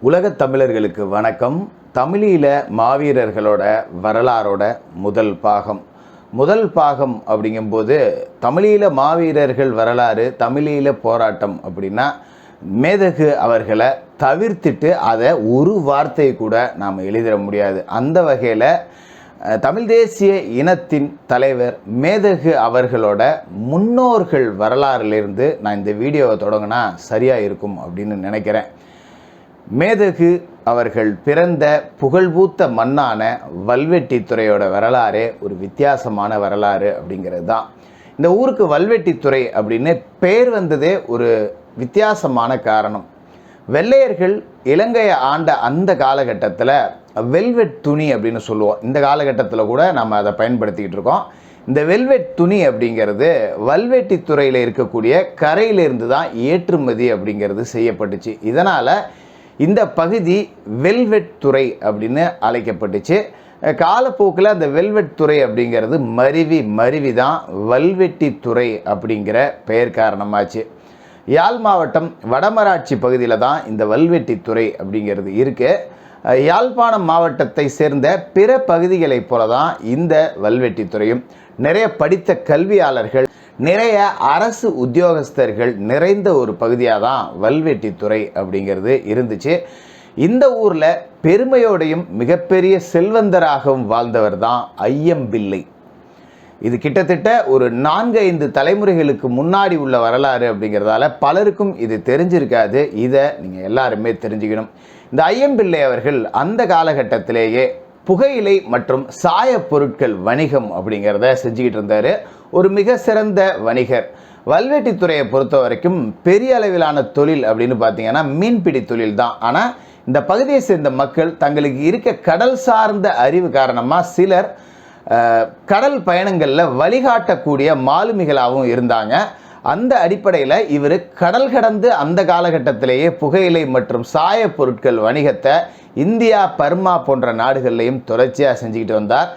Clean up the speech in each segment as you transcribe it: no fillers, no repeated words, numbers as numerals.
உலகத் தமிழர்களுக்கு வணக்கம். தமிழீழ மாவீரர்களோட வரலாறோட முதல் பாகம் அப்படிங்கும்போது தமிழீழ மாவீரர்கள் வரலாறு, தமிழீழ போராட்டம் அப்படின்னா மேதகு அவர்களை தவிர்த்துட்டு அதை ஒரு வார்த்தை கூட நாம் எழுதிட முடியாது. அந்த வகையில் தமிழ் தேசிய இனத்தின் தலைவர் மேதகு அவர்களோட முன்னோர்கள் வரலாறுலேருந்து நான் இந்த வீடியோவை தொடங்கினா சரியாக இருக்கும் அப்படின்னு நினைக்கிறேன். மேதகு அவர்கள் பிறந்த புகழ்பூத்த மண்ணான வல்வெட்டித்துறையோட வரலாறே ஒரு வித்தியாசமான வரலாறு அப்படிங்கிறது தான். இந்த ஊருக்கு வல்வெட்டித்துறை அப்படின்னு பெயர் வந்ததே ஒரு வித்தியாசமான காரணம். வெள்ளையர்கள் இலங்கையை ஆண்ட அந்த காலகட்டத்தில் வெல்வெட் துணி அப்படின்னு சொல்லுவோம். இந்த காலகட்டத்தில் கூட நம்ம அதை பயன்படுத்திக்கிட்டு இருக்கோம். இந்த வெல்வெட் துணி அப்படிங்கிறது வல்வெட்டித்துறையில் இருக்கக்கூடிய கரையிலிருந்து தான் ஏற்றுமதி அப்படிங்கிறது செய்யப்பட்டுச்சு. இதனால் இந்த பகுதி வெல்வெட் துறை அப்படின்னு அழைக்கப்பட்டுச்சு. காலப்போக்கில் அந்த வெல்வெட் துறை அப்படிங்கிறது மருவி தான் வல்வெட்டித்துறை அப்படிங்கிற பெயர் காரணமாச்சு. யாழ் மாவட்டம் வடமராட்சி பகுதியில் தான் இந்த வல்வெட்டித்துறை அப்படிங்கிறது இருக்குது. யாழ்ப்பாணம் மாவட்டத்தை சேர்ந்த பிற பகுதிகளைப் போல தான் இந்த வல்வெட்டித்துறையும். நிறைய படித்த கல்வியாளர்கள், நிறைய அரசு உத்தியோகஸ்தர்கள் நிறைந்த ஒரு பகுதியாக தான் வல்வெட்டித்துறை அப்படிங்கிறது இருந்துச்சு. இந்த ஊரில் பெருமையோடையும் மிகப்பெரிய செல்வந்தராகவும் வாழ்ந்தவர் தான் ஐயம்பிள்ளை. இது கிட்டத்தட்ட ஒரு 4-5 தலைமுறைகளுக்கு முன்னாடி உள்ள வரலாறு அப்படிங்கிறதால பலருக்கும் இது தெரிஞ்சிருக்காது. இதை நீங்கள் எல்லாருமே தெரிஞ்சுக்கணும். இந்த ஐயம்பிள்ளை அவர்கள் அந்த காலகட்டத்திலேயே புகையிலை மற்றும் சாய பொருட்கள் வணிகம் அப்படிங்கிறத செஞ்சுக்கிட்டு இருந்தார். ஒரு மிக சிறந்த வணிகர். வல்வெட்டித்துறையை பொறுத்த வரைக்கும் பெரிய அளவிலான தொழில் அப்படின்னு பார்த்தீங்கன்னா மீன்பிடி தொழில் தான். ஆனால் இந்த பகுதியை சேர்ந்த மக்கள் தங்களுக்கு இருக்க கடல் சார்ந்த அறிவு காரணமாக சிலர் கடல் பயணங்களில் வழிகாட்டக்கூடிய மாலுமிகளாகவும் இருந்தாங்க. அந்த அடிப்படையில் இவர் கடல் கடந்து அந்த காலகட்டத்திலேயே புகையிலை மற்றும் சாய பொருட்கள் வணிகத்தை இந்தியா, பர்மா போன்ற நாடுகள்லையும் தொடர்ச்சியாக செஞ்சுக்கிட்டு வந்தார்.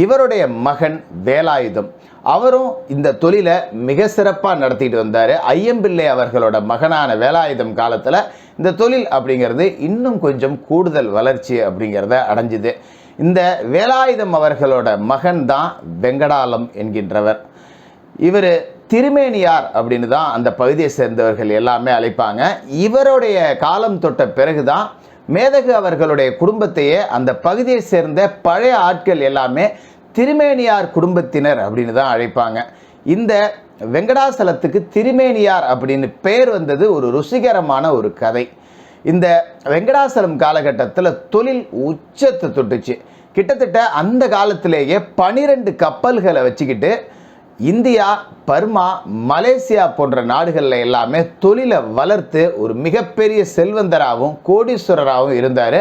இவருடைய மகன் வேலாயுதம், அவரும் இந்த தொழிலை மிக சிறப்பாக நடத்திட்டு வந்தார். ஐயம்பிள்ளை அவர்களோட மகனான வேலாயுதம் காலத்தில் இந்த தொழில் அப்படிங்கிறது இன்னும் கொஞ்சம் கூடுதல் வளர்ச்சி அப்படிங்கிறத அடைஞ்சுது. இந்த வேலாயுதம் அவர்களோட மகன் தான் வெங்கடாலம் என்கின்றவர். இவர் திருமேனியார் அப்படின்னு தான் அந்த பகுதியை சேர்ந்தவர்கள் எல்லாமே அழைப்பாங்க. இவருடைய காலம் தொட்ட பிறகுதான் மேதகு அவர்களுடைய குடும்பத்தையே அந்த பகுதியை சேர்ந்த பழைய ஆட்கள் எல்லாமே திருமேனியார் குடும்பத்தினர் அப்படின்னு தான் அழைப்பாங்க. இந்த வெங்கடாசலத்துக்கு திருமேனியார் அப்படின்னு பெயர் வந்தது ஒரு ருசிகரமான ஒரு கதை. இந்த வெங்கடாசலம் காலகட்டத்தில் தொழில் உச்சத்தை தொட்டுச்சு. கிட்டத்தட்ட அந்த காலத்திலேயே 12 கப்பல்களை வச்சுக்கிட்டு இந்தியா, பர்மா, மலேசியா போன்ற நாடுகளில் எல்லாமே தொழிலை வளர்த்து ஒரு மிகப்பெரிய செல்வந்தராகவும் கோடீஸ்வரராகவும் இருந்தார்.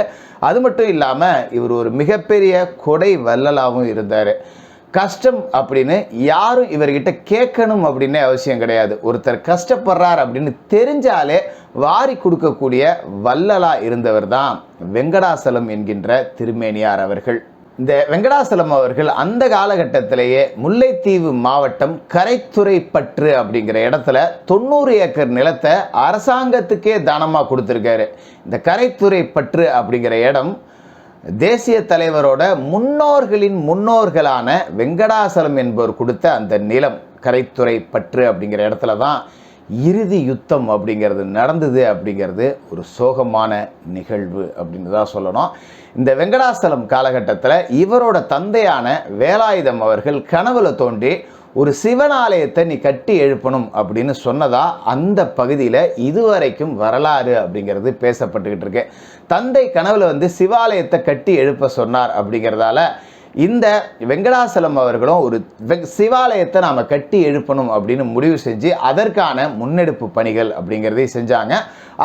அது மட்டும் இல்லாமல் இவர் ஒரு மிகப்பெரிய கொடை வள்ளலாகவும் இருந்தார். கஷ்டம் அப்படின்னு யாரும் இவர்கிட்ட கேட்கணும் அப்படின்னே அவசியம் கிடையாது. ஒருத்தர் கஷ்டப்படுறார் அப்படின்னு தெரிஞ்சாலே வாரி கொடுக்கக்கூடிய வள்ளலாக இருந்தவர் தான் வெங்கடாசலம் என்கின்ற திருமேனியார் அவர்கள். இந்த வெங்கடாசலம் அவர்கள் அந்த காலகட்டத்திலேயே முல்லைத்தீவு மாவட்டம் கரைத்துறைப்பற்று அப்படிங்கிற இடத்துல 90 ஏக்கர் நிலத்தை அரசாங்கத்துக்கே தானமாக கொடுத்துருக்காரு. இந்த கரைத்துறைப்பற்று அப்படிங்கிற இடம் தேசிய தலைவரோட முன்னோர்களின் முன்னோர்களான வெங்கடாசலம் என்பவர் கொடுத்த அந்த நிலம். கரைத்துறைப்பற்று அப்படிங்கிற இடத்துல தான் இறுதி யுத்தம் அப்படிங்கிறது நடந்தது. அப்படிங்கிறது ஒரு சோகமான நிகழ்வு அப்படின்னு தான் சொல்லணும். இந்த வெங்கடாசலம் காலகட்டத்தில் இவரோட தந்தையான வேலாயுதம் அவர்கள் கனவுல தோன்றி ஒரு சிவன் ஆலயத்தை நீ கட்டி எழுப்பணும் அப்படின்னு சொன்னதா அந்த பகுதியில் இதுவரைக்கும் வரலாறு அப்படிங்கிறது பேசப்பட்டுக்கிட்டு இருக்கு. தந்தை கனவுல சிவாலயத்தை கட்டி எழுப்ப சொன்னார் அப்படிங்கிறதால இந்த வெங்கடாசலம் அவர்களும் ஒரு சிவாலயத்தை நாம் கட்டி எழுப்பணும் அப்படின்னு முடிவு செஞ்சு அதற்கான முன்னெடுப்பு பணிகள் அப்படிங்கிறதை செஞ்சாங்க.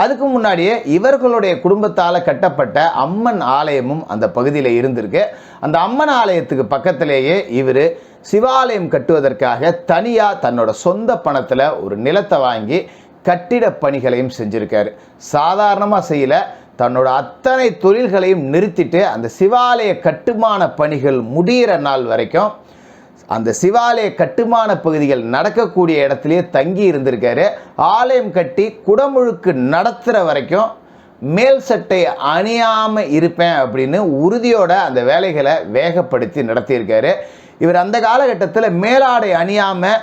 அதுக்கு முன்னாடியே இவர்களுடைய குடும்பத்தால் கட்டப்பட்ட அம்மன் ஆலயமும் அந்த பகுதியில் இருந்திருக்கு. அந்த அம்மன் ஆலயத்துக்கு பக்கத்திலேயே இவர் சிவாலயம் கட்டுவதற்காக தனியாக தன்னோட சொந்த பணத்தில் ஒரு நிலத்தை வாங்கி கட்டிட பணிகளையும் செஞ்சுருக்காரு. சாதாரணமாக செய்யல, தன்னோட அத்தனை தொழில்களையும் நிறுத்திட்டு அந்த சிவாலய கட்டுமான பணிகள் முடிகிற நாள் வரைக்கும் அந்த சிவாலய கட்டுமான பகுதிகள் நடக்கக்கூடிய இடத்துலையே தங்கி இருந்திருக்காரு. ஆலயம் கட்டி குடமுழுக்கு நடத்துகிற வரைக்கும் மேல் சட்டை அணியாமல் இருப்பேன் அப்படின்னு உறுதியோட அந்த வேலைகளை வேகப்படுத்தி நடத்தியிருக்காரு. இவர் அந்த காலகட்டத்தில் மேலாடை அணியாமல்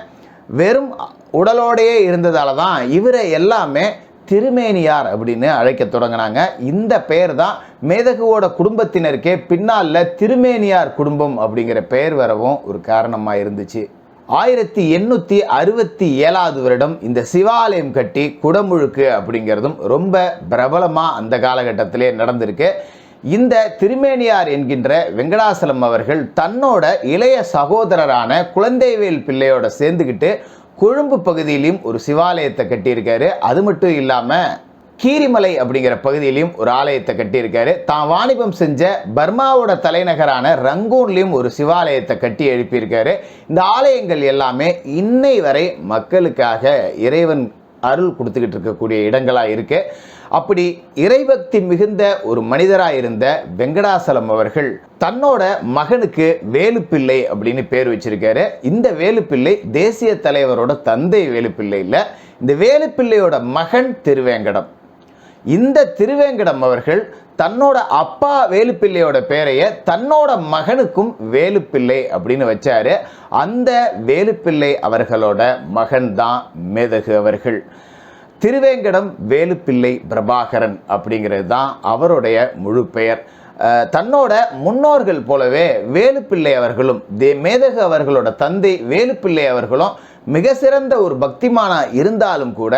வெறும் உடலோடையே இருந்ததால தான் இவரை எல்லாமே திருமேனியார் அப்படின்னு அழைக்க தொடங்கினாங்க. இந்த பெயர் தான் மேதகுவோட குடும்பத்தினருக்கே பின்னால் திருமேனியார் குடும்பம் அப்படிங்கிற பெயர் வரவும் ஒரு காரணமாக இருந்துச்சு. 1867 வருடம் இந்த சிவாலயம் கட்டி குடமுழுக்கு அப்படிங்கிறதும் ரொம்ப பிரபலமாக அந்த காலகட்டத்திலே நடந்திருக்கு. இந்த திருமேனியார் என்கின்ற வெங்கடாசலம் அவர்கள் தன்னோட இளைய சகோதரரான குழந்தைவேல் பிள்ளையோட சேர்ந்துக்கிட்டு கொழும்பு பகுதியிலையும் ஒரு சிவாலயத்தை கட்டியிருக்காரு. அது மட்டும் இல்லாமல் கீரிமலை அப்படிங்கிற பகுதியிலையும் ஒரு ஆலயத்தை கட்டியிருக்காரு. தான் வாணிபம் செஞ்ச பர்மாவோட தலைநகரான ரங்கூன்லையும் ஒரு சிவாலயத்தை கட்டி எழுப்பியிருக்காரு. இந்த ஆலயங்கள் எல்லாமே இன்னை வரை மக்களுக்காக இறைவன் அருள் கொடுத்துக்கிட்டு இருக்கக்கூடிய இடங்களாக இருக்கு. அப்படி இறைபக்தி மிகுந்த ஒரு மனிதராக இருந்த வெங்கடாசலம் அவர்கள் தன்னோட மகனுக்கு வேலுப்பிள்ளை அப்படின்னு பேர் வச்சிருக்காரு. இந்த வேலுப்பிள்ளை தேசிய தலைவரோட தந்தை வேலுப்பிள்ளை இல்லை, இந்த வேலுப்பிள்ளையோட மகன் திருவேங்கடம். இந்த திருவேங்கடம் அவர்கள் தன்னோட அப்பா வேலுப்பிள்ளையோட பேரைய தன்னோட மகனுக்கும் வேலுப்பிள்ளை அப்படின்னு வச்சாரு. அந்த வேலுப்பிள்ளை அவர்களோட மகன் தான் மேதகு அவர்கள். திருவேங்கடம் வேலுப்பிள்ளை பிரபாகரன் அப்படிங்கிறது தான் அவருடைய முழு பெயர். தன்னோட முன்னோர்கள் போலவே வேலுப்பிள்ளை அவர்களும் மேதகு அவர்களோட தந்தை வேலுப்பிள்ளை அவர்களும் மிக சிறந்த ஒரு பக்திமானா இருந்தாலும் கூட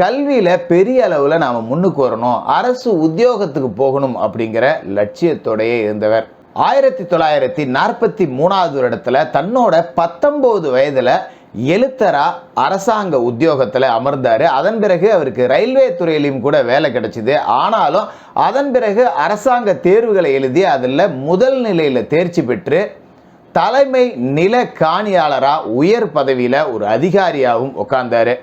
கல்வியில் பெரிய அளவில் நாம் முன்னுக்கு வரணும், அரசு உத்தியோகத்துக்கு போகணும் அப்படிங்கிற லட்சியத்தோடையே இருந்தவர். 1943 வருடத்தில் தன்னோட 19 வயதில் எழுத்தரா அரசாங்க உத்தியோகத்தில் அமர்ந்தார். அதன் பிறகு அவருக்கு ரயில்வே துறையிலையும் கூட வேலை கிடைச்சிது. ஆனாலும் அதன் பிறகு அரசாங்க தேர்வுகளை எழுதி அதில் முதல் நிலையில் தேர்ச்சி பெற்று தலைமை நில காணியாளராக உயர் பதவியில் ஒரு அதிகாரியாகவும் உட்கார்ந்தார்.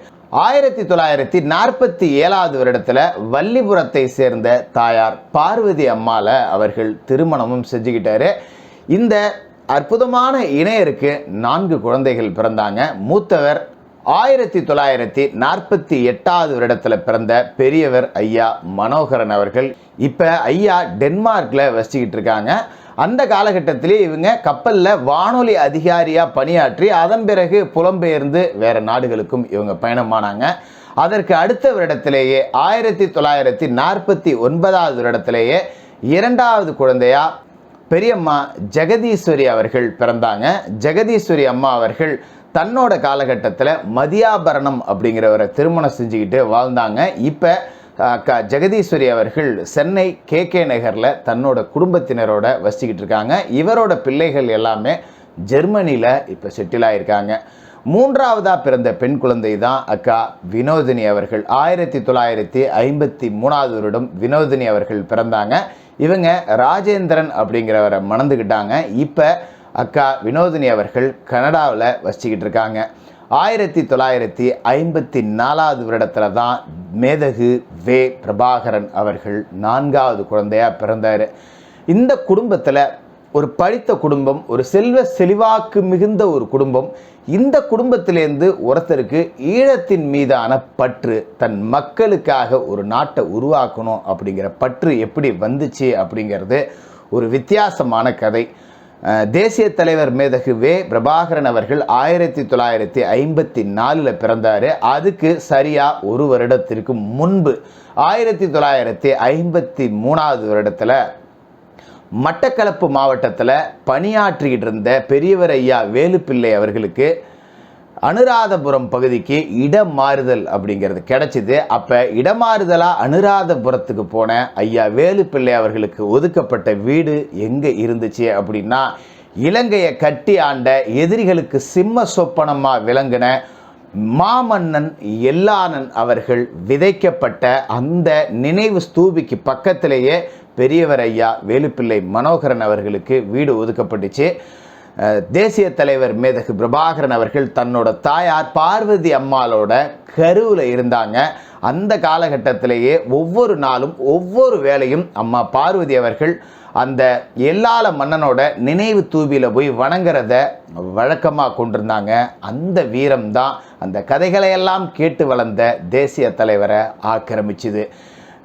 1947 வருடத்தில் வள்ளிபுரத்தை சேர்ந்த தாயார் பார்வதி அம்மாவை அவர்கள் திருமணமும் செஞ்சுக்கிட்டாரு. இந்த அற்புதமான இணையருக்கு 4 குழந்தைகள் பிறந்தாங்க. மூத்தவர் 1948 வருடத்தில் பிறந்த பெரியவர் ஐயா மனோகரன் அவர்கள். இப்போ ஐயா டென்மார்க்கில் வசிச்சுக்கிட்டு இருக்காங்க. அந்த காலகட்டத்திலே இவங்க கப்பலில் வானொலி அதிகாரியாக பணியாற்றி அதன் பிறகு புலம்பெயர்ந்து வேறு நாடுகளுக்கும் இவங்க பயணமானாங்க. அதற்கு அடுத்த வருடத்திலேயே 1949 வருடத்திலேயே 2வது குழந்தையா பெரியம்மா ஜெகதீஸ்வரி அவர்கள் பிறந்தாங்க. ஜெகதீஸ்வரி அம்மா அவர்கள் தன்னோட காலகட்டத்தில் மதியாபரணம் அப்படிங்கிறவரை திருமணம் செஞ்சுக்கிட்டு வாழ்ந்தாங்க. இப்போ ஜெகதீஸ்வரி அவர்கள் சென்னை KK நகரில் தன்னோட குடும்பத்தினரோட வசிச்சுக்கிட்டு இருக்காங்க. இவரோட பிள்ளைகள் எல்லாமே ஜெர்மனியில் இப்போ செட்டில் ஆகியிருக்காங்க. 3வதாக பிறந்த பெண் குழந்தை தான் அக்கா வினோதினி அவர்கள். 1953 வருடம் வினோதினி அவர்கள் பிறந்தாங்க. இவங்க ராஜேந்திரன் அப்படிங்கிறவரை மணந்துக்கிட்டாங்க. இப்போ அக்கா வினோதினி அவர்கள் கனடாவில் வசிச்சுக்கிட்டு இருக்காங்க. 1954 வருடத்தில் தான் மேதகு பிரபாகரன் அவர்கள் 4வது குழந்தையாக பிறந்தார். இந்த குடும்பத்தில் ஒரு படித்த குடும்பம், ஒரு செல்வ செழிவாக்கு மிகுந்த ஒரு குடும்பம். இந்த குடும்பத்திலேருந்து ஒருத்தருக்கு ஈழத்தின் மீதான பற்று, தன் மக்களுக்காக ஒரு நாட்டை உருவாக்கணும் அப்படிங்கிற பற்று எப்படி வந்துச்சு அப்படிங்கிறது ஒரு வித்தியாசமான கதை. தேசிய தலைவர் மேதகு பிரபாகரன் அவர்கள் 1954 பிறந்தார். அதுக்கு சரியாக ஒரு வருடத்திற்கு முன்பு 1953 வருடத்தில் மட்டக்களப்பு மாவட்டத்தில் பணியாற்றிக்கிட்டு இருந்த பெரியவர் ஐயா வேலுப்பிள்ளை அவர்களுக்கு அனுராதபுரம் பகுதிக்கு இடமாறுதல் அப்படிங்கிறது கிடைச்சிது. அப்போ இடமாறுதலாக அனுராதபுரத்துக்கு போன ஐயா வேலுப்பிள்ளை அவர்களுக்கு ஒதுக்கப்பட்ட வீடு எங்கே இருந்துச்சு அப்படின்னா, இலங்கையை கட்டி ஆண்ட எதிரிகளுக்கு சிம்ம சொப்பனமாக விளங்கின மாமன்னன் எல்லானன் அவர்கள் விதைக்கப்பட்ட அந்த நினைவு ஸ்தூபிக்கு பக்கத்திலேயே பெரியவர் ஐயா வேலுப்பிள்ளை மனோகரன் அவர்களுக்கு வீடு ஒதுக்கப்பட்டுச்சு. தேசிய தலைவர் மேதகு பிரபாகரன் அவர்கள் தன்னோட தாயார் பார்வதி அம்மாளோட கருவில் இருந்தாங்க. அந்த காலகட்டத்திலேயே ஒவ்வொரு நாளும் ஒவ்வொரு வேளையும் அம்மா பார்வதி அவர்கள் அந்த எல்லால மன்னனோட நினைவு தூபியில் போய் வணங்குறத வழக்கமாக கொண்டிருந்தாங்க. அந்த வீரம்தான் அந்த கதைகளையெல்லாம் கேட்டு வளர்ந்த தேசிய தலைவரை ஆக்கிரமிச்சுது.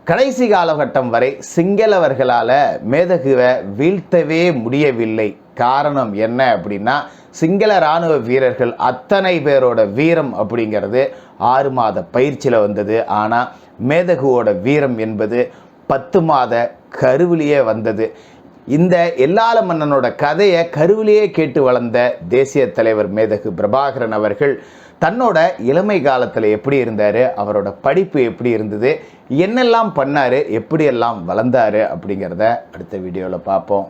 கடைசி காலகட்டம் வரை சிங்களவர்களால் மேதகுவை வீழ்த்தவே முடியவில்லை. காரணம் என்ன அப்படின்னா, சிங்கள இராணுவ வீரர்கள் அத்தனை பேரோட வீரம் அப்படிங்கிறது 6 மாத பயிற்சியில் வந்தது. ஆனால் மேதகுவோட வீரம் என்பது 10 மாத கருவிலேயே வந்தது. இந்த எல்லாள மன்னனோட கதையை கருவிலேயே கேட்டு வளர்ந்த தேசிய தலைவர் மேதகு பிரபாகரன் அவர்கள் தன்னோட இளமை காலத்தில் எப்படி இருந்தார், அவரோட படிப்பு எப்படி இருந்தது, என்னெல்லாம் பண்ணார், எப்படியெல்லாம் வளர்ந்தார் அப்படிங்கிறத அடுத்த வீடியோவில் பார்ப்போம்.